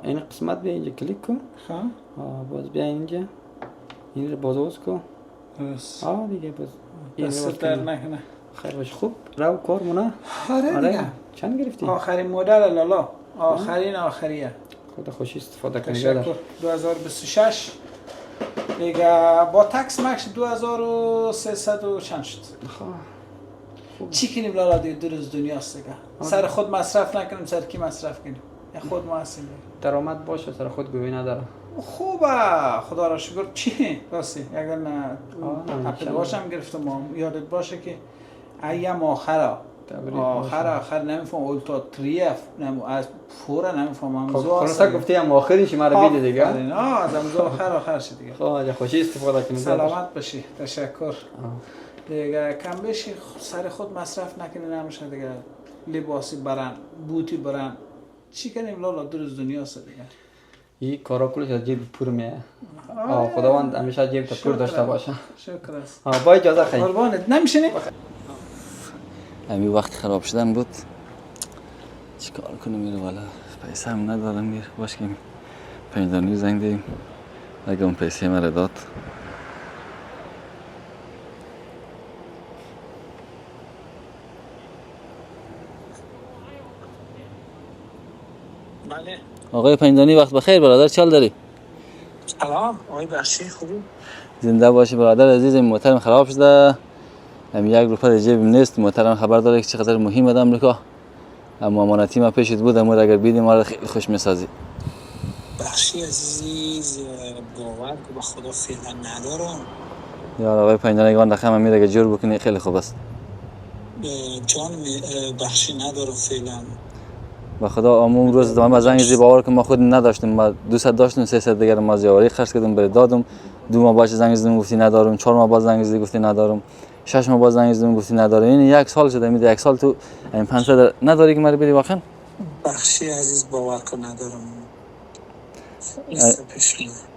این قسمت بیا اینجا کلیک کن. باز بیا اینجا این رو باز کن. درست. دیگه باز دست در نکنه. خیر باش. خوب رو کار مونه. آره دیگه. چند گرفتی؟ آخرین مدل لالا. آخریه. خدا خوشی استفاده کنید. تشکر. 2026 دیگه با تکس مکس 2300 و چند شد. چی کنیم لالا دیگه دو روز دنیاست دیگه. سر خود مصرف نکنیم، سر کی مصرف کنیم؟ یا خود ما هستیم. درآمد باشه، سر خود گویی نداره. خوبه خدا را شکر. چی؟ راستی اگر نه اپل واشم گرفتم یادت باشه که ایام آخر نمیفهم اولتا تریف از فورا نمیفهمم خلاصه گفتی هم آخریش مرا بیده دیگه. از امضا آخر شد دیگه. خب خوشی استفاده کنید. سلامت باشی. تشکر. دیگه کم بشی سر خود مصرف نکنی نمیشه دیگه. لباسی برن، بوتی برن. چی کنیم لالا دو روز دنیا است دیگه. این کارا کلش از جیب پر میه. خداوند همیشه جیب تا پر داشته باشه. شکر است. با اجازه خیلی. قربانت نمیشینی؟ همین وقت خراب شدن بود. چیکار کنم میره والا پیسه هم ندارم میره باش که پیندانی زنگ دهیم اگه اون پیسه مرا داد بله. آقای پیندانی وقت بخیر برادر، چال داری؟ سلام آقای بخشی، خوبی؟ زنده باشی برادر عزیز. موترم خراب شده، هم یک روپه در جیبم نیست. موترم خبر داره که چقدر مهم است امریکا، اما امانتی ما پیشت بود، اما اگر بیدیم ما را خیلی خوش میسازی. بخشی عزیز باور که به خدا فعلا ندارم. یار آقای پیندانی وان دخم امیر اگر جور بکنی خیلی خوب است. جان بخشی ندارم فعلا. به خدا امون روز ما زنگ زی باور که ما خود نداشتیم، ما 200 داشتیم 300 دیگر ما زیاری خرج کردیم بر دادم. 2 ماه باش زنگ زدم گفتی ندارم، 4 ماه باز زنگ زدی گفتی ندارم، 6 ماه باز زنگ زدم گفتی ندارم. این یک سال شده میده، یک سال تو این 500 نداری که مرا بدی واقعا. بخشی عزیز باور که ندارم.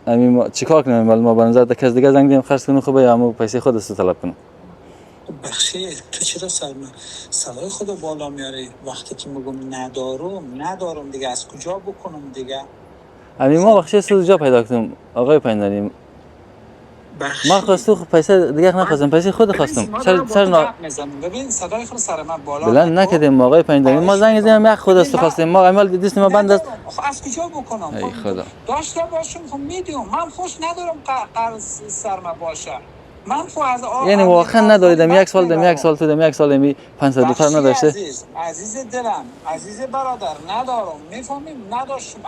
همین چیکار کنیم؟ ولی ما به نظر کس دیگه زنگ دیم خرج کنیم خوبه یا ما پیسه خود است طلب کنیم. بخشی تو چرا صدای خدا بالا میاری وقتی که میگم ندارم دیگه از کجا بکنم دیگه؟ همین ما بخشی از کجا پیدا کنیم آقای پیندانی؟ ما خواستو پیسه دیگه نخواستم، پیسه خود خواستم. سر ببین صدای خود سر من بالا بلند نکردیم آقای پیندانی. ما زنگ زدیم یک خود است خواستیم، ما عمل دیدیم ما بند است. از کجا بکنم؟ ای خدا داشته باشم خب میدیم. من خوش ندارم قرض سر ما باشه. من خو از یعنی واقعا نداریدم یک سال تو دم یک سال می 500 دلار نداشته. عزیز دلم، عزیز برادر ندارم. میفهمیم نداشتم.